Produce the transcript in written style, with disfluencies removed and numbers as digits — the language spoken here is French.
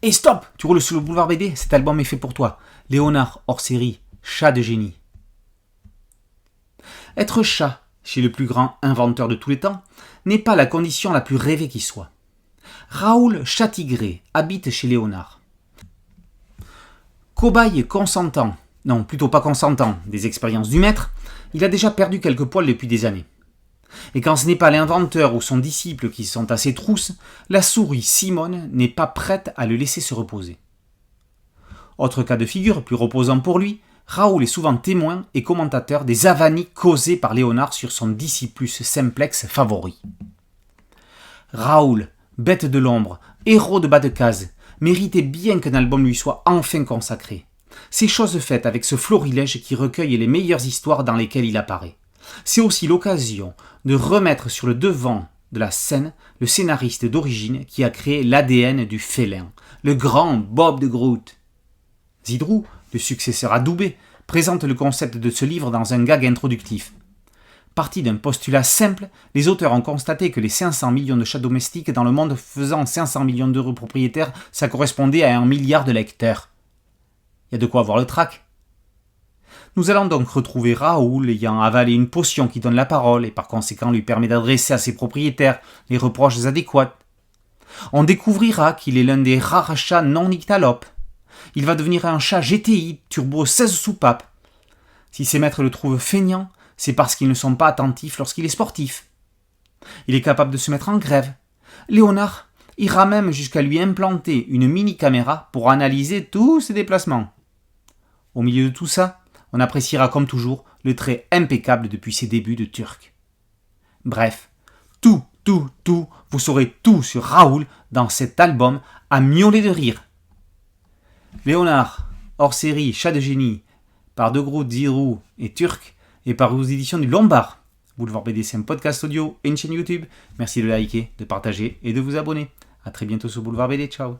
Et stop! Tu roules sur le boulevard BD, cet album est fait pour toi. Léonard, hors série, chat de génie. Être chat, chez le plus grand inventeur de tous les temps, n'est pas la condition la plus rêvée qui soit. Raoul Chat-Tigré habite chez Léonard. Cobaye consentant, non plutôt pas consentant, des expériences du maître, il a déjà perdu quelques poils depuis des années. Et quand ce n'est pas l'inventeur ou son disciple qui sont à ses trousses, la souris Simone n'est pas prête à le laisser se reposer. Autre cas de figure, plus reposant pour lui, Raoul est souvent témoin et commentateur des avanies causées par Léonard sur son disciplus simplex favori. Raoul, bête de l'ombre, héros de bas de case, méritait bien qu'un album lui soit enfin consacré. C'est chose faite avec ce florilège qui recueille les meilleures histoires dans lesquelles il apparaît. C'est aussi l'occasion de remettre sur le devant de la scène le scénariste d'origine qui a créé l'ADN du félin, le grand Bob de Groot. Zidrou, le successeur adoubé, présente le concept de ce livre dans un gag introductif. Parti d'un postulat simple, les auteurs ont constaté que les 500 millions de chats domestiques dans le monde faisant 500 millions d'heureux propriétaires, ça correspondait à 1 milliard de lecteurs. Il y a de quoi avoir le trac. Nous allons donc retrouver Raoul ayant avalé une potion qui donne la parole et par conséquent lui permet d'adresser à ses propriétaires les reproches adéquats. On découvrira qu'il est l'un des rares chats non nyctalopes. Il va devenir un chat GTI turbo 16 soupapes. Si ses maîtres le trouvent feignant, c'est parce qu'ils ne sont pas attentifs lorsqu'il est sportif. Il est capable de se mettre en grève. Léonard ira même jusqu'à lui implanter une mini-caméra pour analyser tous ses déplacements. Au milieu de tout ça, on appréciera comme toujours le trait impeccable depuis ses débuts de Turc. Bref, tout, vous saurez tout sur Raoul dans cet album à miauler de rire. Léonard, hors série, chat de génie, par De Groot, Zidrou et Turc, et par aux éditions du Lombard. Boulevard BD, c'est un podcast audio et une chaîne YouTube. Merci de liker, de partager et de vous abonner. A très bientôt sur Boulevard BD, ciao.